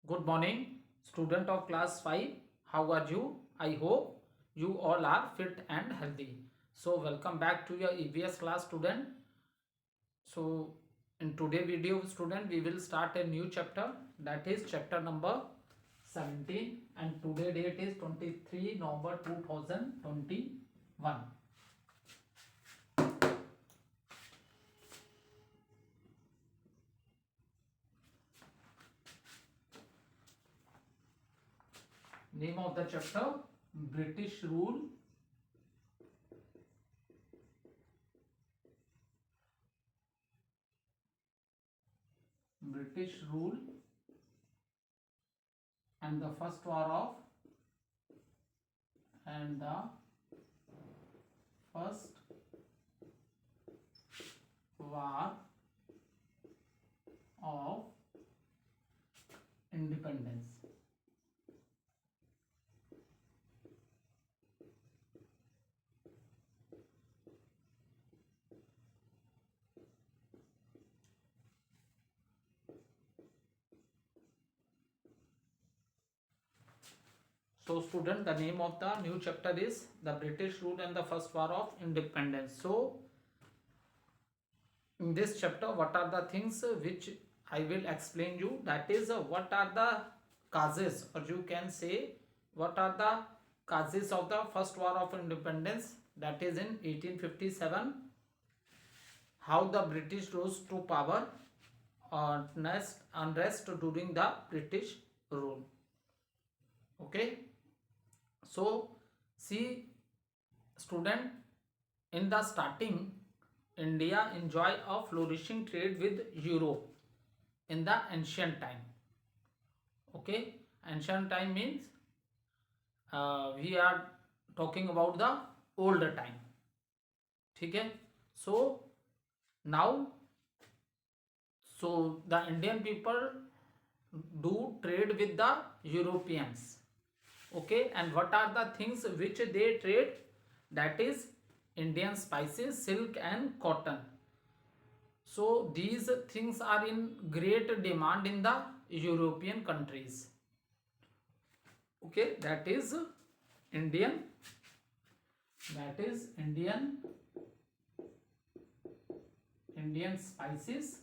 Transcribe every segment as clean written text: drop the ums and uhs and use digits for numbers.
Good morning, student of class 5. How are you? I hope you all are fit and healthy. So, welcome back to your EVS class, student. So, in today's video, student, we will start a new chapter, that is chapter number 17, and today date is 23 November 2021. Name of the chapter: British Rule. British rule and the first war of and the first war of independence. So student, the name of the new chapter is the British Rule and the First War of Independence. So in this chapter, what are the things which I will explain you, that is what are the causes, or you can say what are the causes of the First War of Independence, that is in 1857, how the British rose to power, or unrest during the British rule. Okay, so see student, in the starting, India enjoy a flourishing trade with Europe in the ancient time. Okay, ancient time means we are talking about the older time. Okay, so now, so the Indian people do trade with the Europeans. Okay, and what are the things which they trade? That is Indian spices, silk and cotton. So these things are in great demand in the European countries. Okay, that is Indian, Indian spices,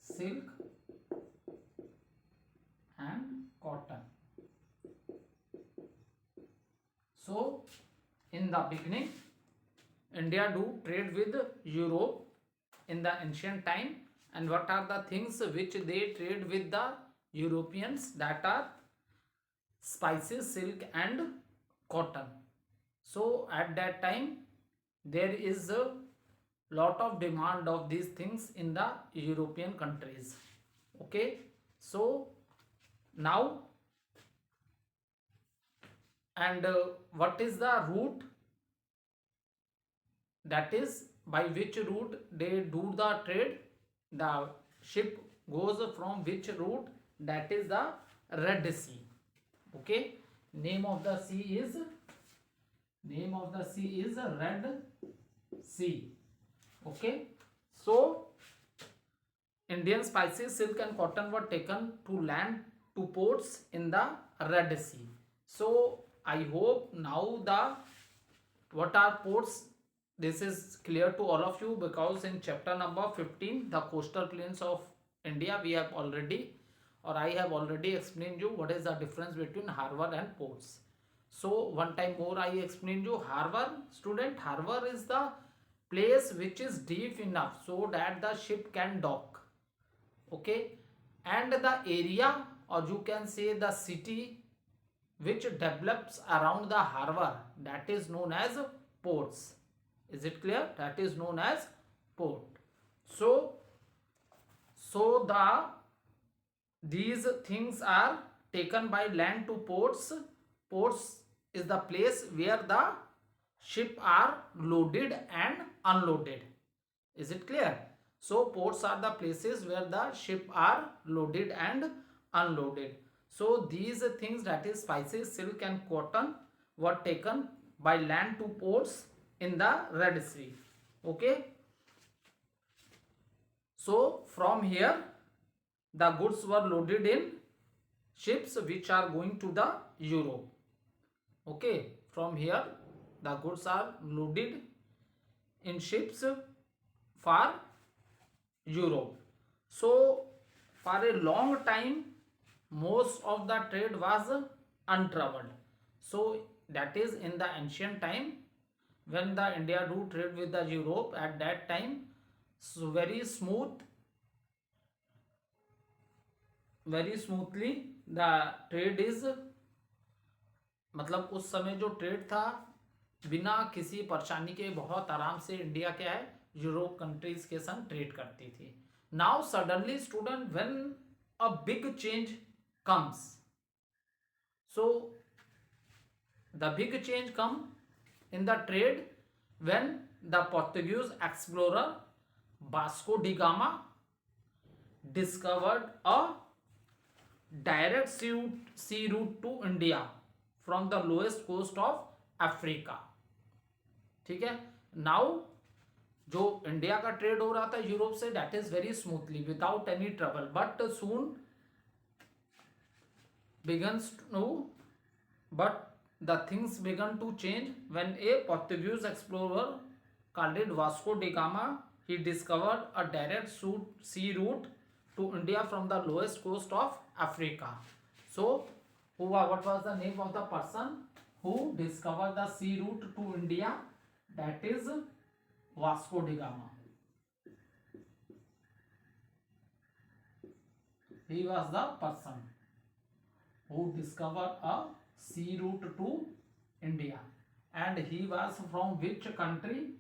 silk and cotton. So in the beginning, India do trade with Europe in the ancient time, and what are the things which they trade with the Europeans? That are spices, silk and cotton. So at that time there is a lot of demand of these things in the European countries. Okay, so now, and what is the route, that is by which route they do the trade? The ship goes from which route? That is the Red Sea. Okay, name of the sea is Red Sea. Okay, so Indian spices, silk and cotton were taken to land to ports in the Red Sea. So I hope now the what are ports, this is clear to all of you, because in chapter number 15, the coastal plains of India, we have already, or I have already explained you what is the difference between harbor and ports. So one time more I explained you harbor. Student, harbor is the place which is deep enough so that the ship can dock. Okay, and the area, or you can say the city which develops around the harbor, that is known as ports. Is it clear? That is known as port. So the these things are taken by land to ports. Ports is the place where the ship are loaded and unloaded. Is it clear? So ports are the places where the ship are loaded and unloaded. So these things, that is spices, silk and cotton, were taken by land to ports in the Red Sea. Okay, So from here the goods were loaded in ships which are going to the Europe. Okay, from here the goods are loaded in ships for Europe. So for a long time most of the trade was untroubled. So that is in the ancient time when the India do trade with the Europe, at that time so very smoothly the trade is, मतलब उस समय जो trade था बिना किसी परेशानी के बहुत आराम से इंडिया क्या है यूरोप कंट्रीज के संग ट्रेड करती थी. Now suddenly student when a big change comes, so the big change come in the trade when the Portuguese explorer Vasco da Gama discovered a direct sea route to India from the lowest coast of Africa. ठीक है. Now जो India का trade हो रहा था Europe say that is very smoothly without any trouble, but soon begins to but the things began to change when a Portuguese explorer called it Vasco da Gama, he discovered a direct sea route to India from the lowest coast of Africa. So what was the name of the person who discovered the sea route to India? That is Vasco da Gama. He was the person who discovered a sea route to India, and he was from which country?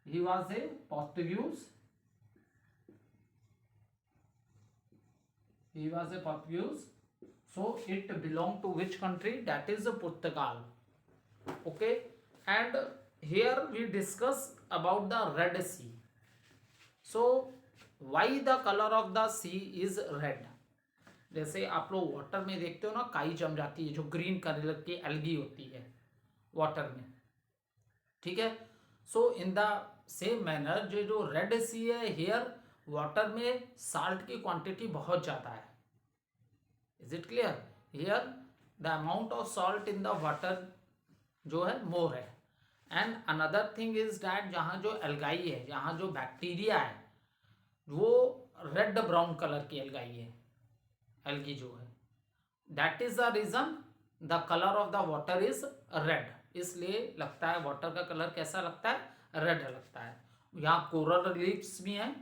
He was a Portuguese. He was a Portuguese. So it belonged to which country? That is Portugal. Okay, and here we discuss about the Red Sea. So why the color of the sea is red? जैसे आप लोग water में देखते हो ना काई जम जाती है जो ग्रीन कलर की एल्गी होती है वाटर में, ठीक है. So in the same manner जो रेड सी है हियर वाटर में साल्ट की क्वांटिटी बहुत ज़्यादा है. Is it clear? Here the amount of salt in the water जो है मोर है. And another thing is that जहाँ जो एल्गाई है, जहाँ जो बैक्टीरिया है वो रेड ब्राउन कलर की एल्गाई है, एल्गी जो है. That is the reason the colour of the water is red. इसलिए लगता है वाटर का कलर कैसा लगता है? रेड लगता है. यहाँ कोरल रीफ्स भी हैं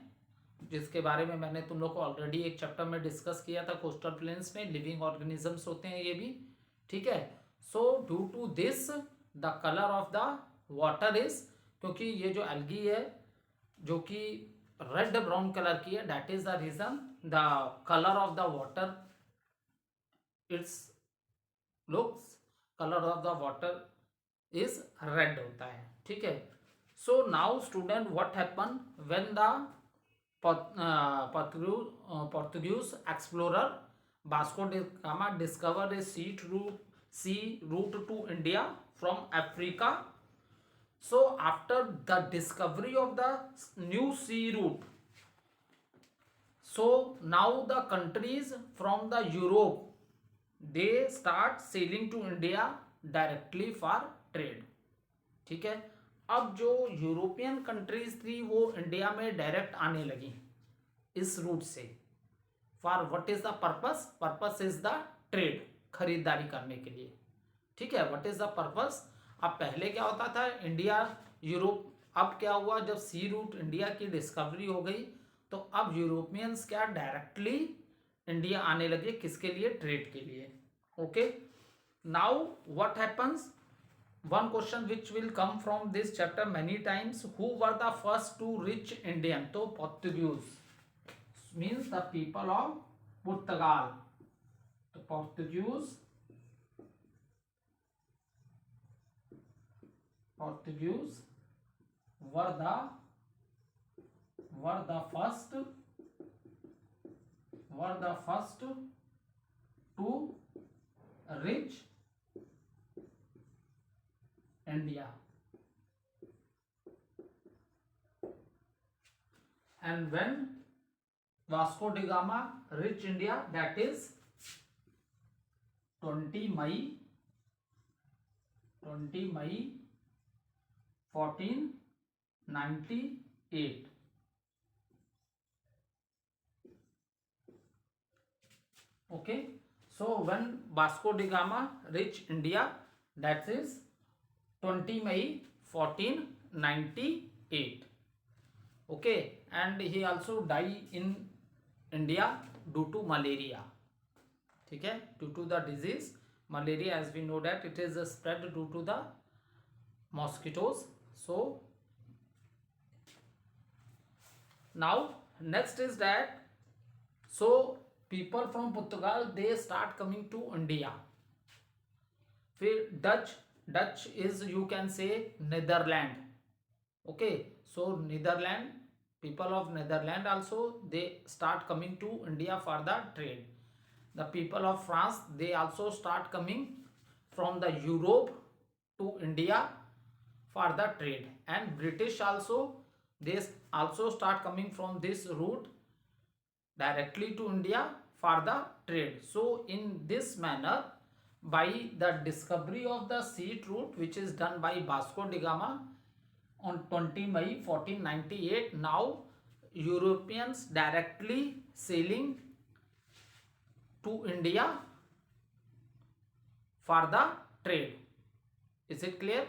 जिसके बारे में मैंने तुम लोग को ऑलरेडी एक चैप्टर में डिस्कस किया था. कोस्टल प्लेन्स में लिविंग ऑर्गेनिजम्स होते हैं ये भी, ठीक है. So due to this the colour of the water is, क्योंकि ये जो एल्गी है जो कि रेड ब्राउन कलर की है, that is the reason the colour of the water its looks, colour of the water is red होता है, ठीक है. So now student what happen when the Portuguese explorer Vasco da Gama discovered a sea route to India from Africa. So after the discovery of the new sea route, so now the countries from the Europe they start sailing to India directly for trade. ठीक है. अब जो European countries थी वो India में direct आने लगी इस रूट से. For what is the purpose? Purpose is the trade, खरीदारी करने के लिए, ठीक है. What is the purpose? अब पहले क्या होता था इंडिया यूरोप, अब क्या हुआ जब सी रूट इंडिया की डिस्कवरी हो गई तो अब यूरोपियंस क्या डायरेक्टली इंडिया आने लगे, किसके लिए? ट्रेड के लिए. Okay, now what happens, one question which will come from this chapter many times, who were the first to reach Indian? तो Portuguese means the people of Portugal. तो Portuguese were the first to reach India. And when Vasco da Gama reach India, that is 20 May 1498. Okay, so when Vasco da Gama reached India, that is 20 May 1498. Okay, and he also died in India due to malaria. ठीक है, due to the disease malaria, as we know that it is spread due to the mosquitoes. So now next is that, so people from Portugal they start coming to India. फिर Dutch is, you can say, Netherlands. Okay, so Netherlands, people of Netherlands also they start coming to India for the trade. The people of France they also start coming from the Europe to India for the trade, and British also they also start coming from this route directly to India for the trade. So in this manner, by the discovery of the sea route which is done by Vasco da Gama on 20 May 1498, now Europeans directly sailing to India for the trade. Is it clear?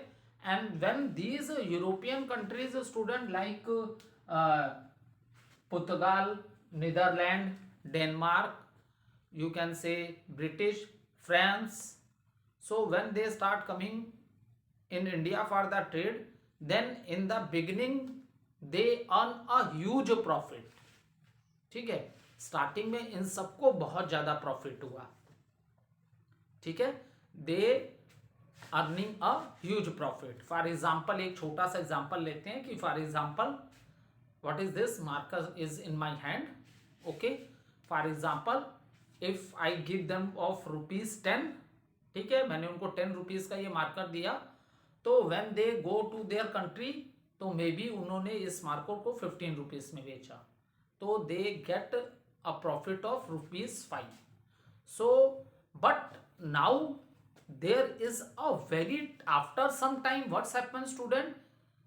And when these European countries, student like Portugal, Netherlands, Denmark, you can say British, France, so when they start coming in India for the trade, then in the beginning they earn a huge profit. ठीक है, starting में इन सबको बहुत ज्यादा profit हुआ. ठीक है, they earning a huge profit. For example एक छोटा सा एग्जाम्पल लेते हैं कि for example what is this marker is in my hand. Okay, for example if I give them of ₹10, ठीक है, मैंने उनको 10 रुपीज का ये मार्कर दिया, तो when they go to their country, तो मे बी उन्होंने इस मार्कर को 15 रुपीज में बेचा, तो they get a profit of ₹5. So but now there is a very, after some time what's happened student,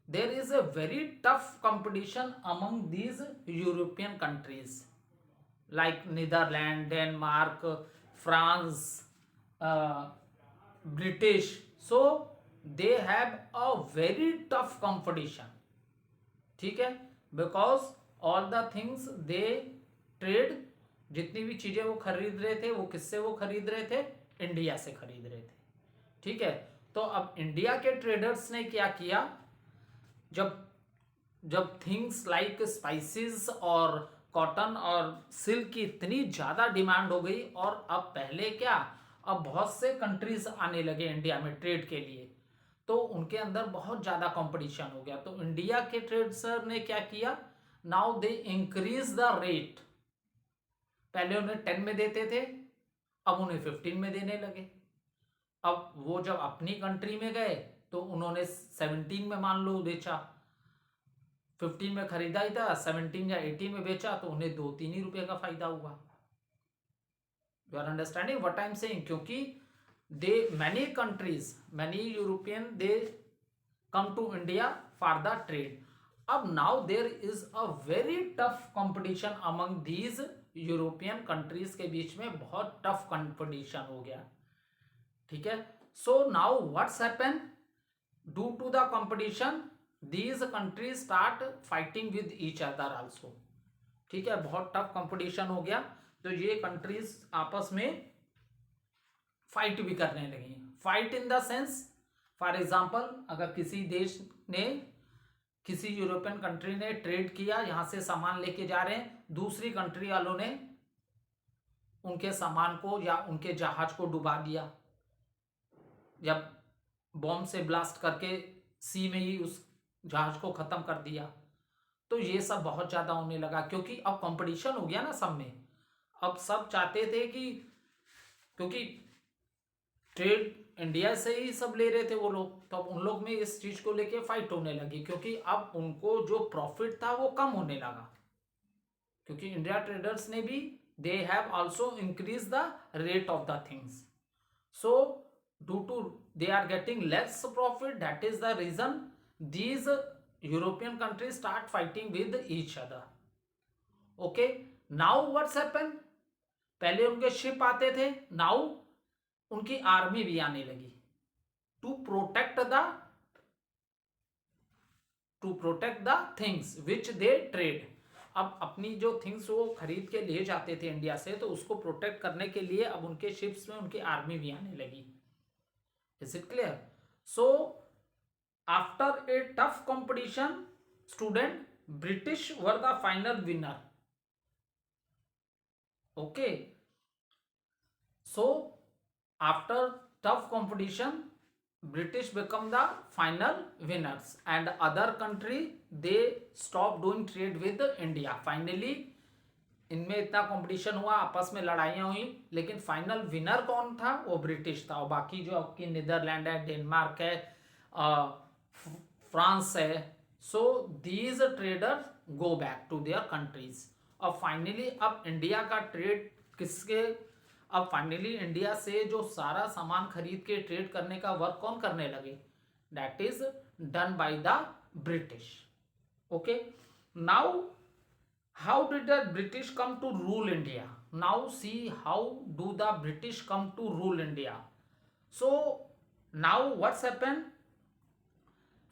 there is a very tough competition among these European countries like Netherlands, Denmark, France, British. So they have a very tough competition. ठीक है, because all the things they trade, जितनी भी चीजें वो खरीद रहे थे वो किससे वो खरीद रहे थे, इंडिया से खरीद रहे थे. ठीक है, तो अब इंडिया के ट्रेडर्स ने क्या किया, जब थिंग्स लाइक स्पाइसेस और कॉटन और सिल्क की इतनी ज्यादा डिमांड हो गई, और अब पहले क्या, अब बहुत से कंट्रीज आने लगे इंडिया में ट्रेड के लिए, तो उनके अंदर बहुत ज्यादा कंपटीशन हो गया. तो इंडिया के ट्रेडर्स ने क्या किया, now they increase the rate. पहले उन्हें 10 में देते थे, अब उन्हें 15 में देने लगे. अब वो जब अपनी कंट्री में गए तो उन्होंने 17 में मान लो बेचा, 15 में खरीदा ही था, 17 या 18 में बेचा, तो उन्हें 2-3 ही रुपए का फायदा हुआ. You are understanding what I am saying, क्योंकि they many countries, many European they come to India for the trade. अब now there is a very tough competition among these European countries के बीच में बहुत टफ कंपटीशन हो गया. ठीक है, so now what's happen, due to the competition these countries start fighting with each other also. ठीक है, बहुत टफ कंपटीशन हो गया, तो ये कंट्रीज आपस में फाइट भी करने लगी. Fight in the sense, for example अगर किसी देश ने, किसी यूरोपियन कंट्री ने ट्रेड किया, यहां से सामान लेके जा रहे हैं, दूसरी कंट्री वालों ने उनके सामान को या उनके जहाज को डुबा दिया, जब बॉम्ब से ब्लास्ट करके सी में ही उस जहाज को खत्म कर दिया. तो ये सब बहुत ज्यादा होने लगा, क्योंकि अब कंपटीशन हो गया ना सब में. अब सब चाहते थे कि, क्योंकि ट्रेड इंडिया से ही सब ले रहे थे वो लोग, तो अब उन लोग में इस चीज को लेके फाइट होने लगी, क्योंकि अब उनको जो प्रॉफिट था वो कम होने लगा, क्योंकि इंडिया ट्रेडर्स ने भी they have also increase the rate of the things. So due to they are getting less profit, that is the reason these European countries start fighting with each other. Okay, now what's happened? पहले उनके ship आते थे, now उनकी army भी आने लगी to protect the things which they trade. अब अपनी जो थिंग्स वो खरीद के ले जाते थे इंडिया से, तो उसको प्रोटेक्ट करने के लिए अब उनके शिप्स में उनकी आर्मी भी आने लगी. Is it clear? So after a tough competition, student, British were the final winner. Okay, so after tough competition, British become the final winners and other country they stop doing trade with India. Finally इनमें इतना competition हुआ, आपस में लड़ाइयाँ हुई, लेकिन final winner कौन था? वो ब्रिटिश था. और बाकी जो आपकी नीदरलैंड है, डेनमार्क है, फ्रांस है, so these traders go back to their countries. और फाइनली अब इंडिया का ट्रेड किसके, अब फाइनली इंडिया से जो सारा सामान खरीद के ट्रेड करने का वर्क कौन करने लगे? That is done by the British. Okay, now how did the British come to rule India? Now see how do the British come to rule India. So now what's happen?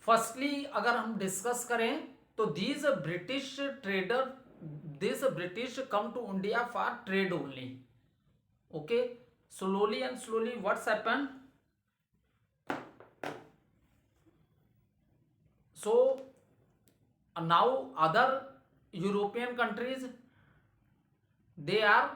Firstly अगर हम discuss करें तो these British trader, this British come to India for trade only. Okay, slowly and slowly what's happened? So now other European countries they are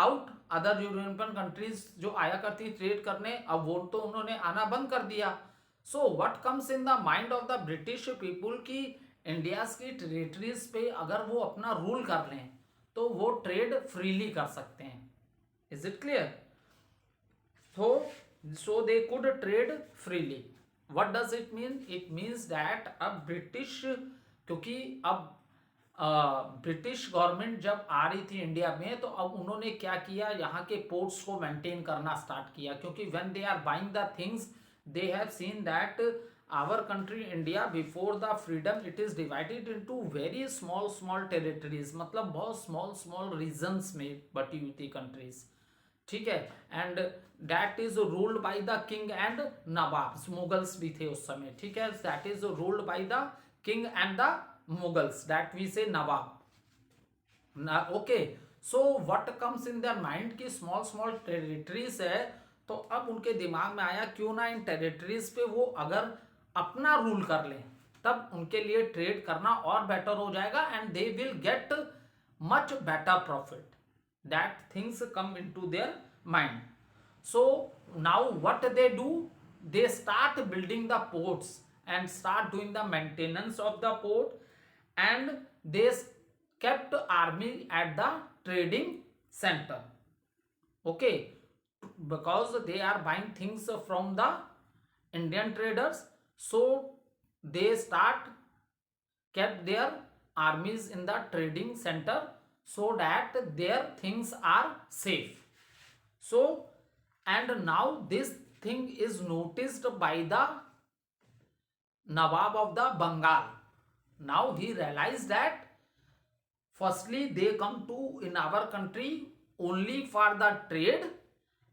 out. Other European countries जो आया करती trade करने, अब वो तो उन्होंने आना बंद कर दिया. So what comes in the mind of the British people की इंडिया की टेरिटरीज पे अगर वो अपना रूल कर लें तो वो ट्रेड फ्रीली कर सकते हैं. Is it clear? So they could trade freely. What does it mean? It means that अब ब्रिटिश, क्योंकि अब ब्रिटिश गवर्नमेंट जब आ रही थी इंडिया में, तो अब उन्होंने क्या किया, यहाँ के पोर्ट्स को मेंटेन करना स्टार्ट किया. क्योंकि when they are buying the things they have seen that our country India before the freedom it is divided into very small territories, मतलब बहुत small regions में बटी हुई थी countries. ठीक है, and that is ruled by the king and nawabs. Mughals भी थे उस समय. ठीक है, that is ruled by the king and the mughals, that we say nawab. Okay, so what comes in their mind कि small territories है, तो अब उनके दिमाग में आया क्यों ना इन टेरिटरीज पे वो अगर अपना रूल कर ले, तब उनके लिए ट्रेड करना और बेटर हो जाएगा and they will get much better profit. That things come into their mind. So now what they do? They start building the ports and start doing the maintenance of the port and they kept army at the trading center. Okay, because they are buying things from the Indian traders, so they kept their armies in the trading center so that their things are safe. So and now this thing is noticed by the Nawab of the Bengal. Now he realized that firstly they come to in our country only for the trade,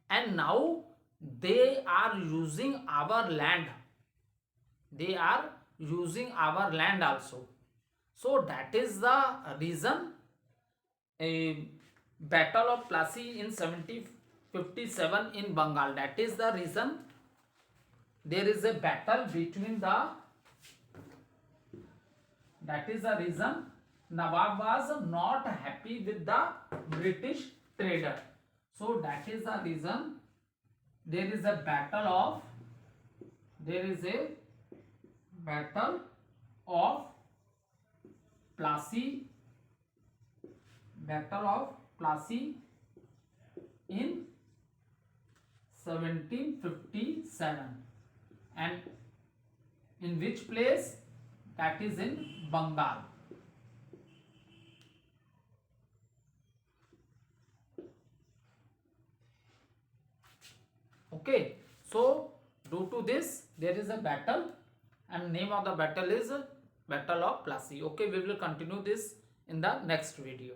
and now they are using our land. They are using our land also. So that is the reason a battle of Plassey in 1757 in Bengal. That is the reason there is a battle between the, that is the reason Nawab was not happy with the British trader. So that is the reason there is a battle of Plassey, in 1757, and in which place? That is in Bengal. Okay, so due to this there is a battle, and name of the battle is Battle of Plassey. Okay, we will continue this in the next video.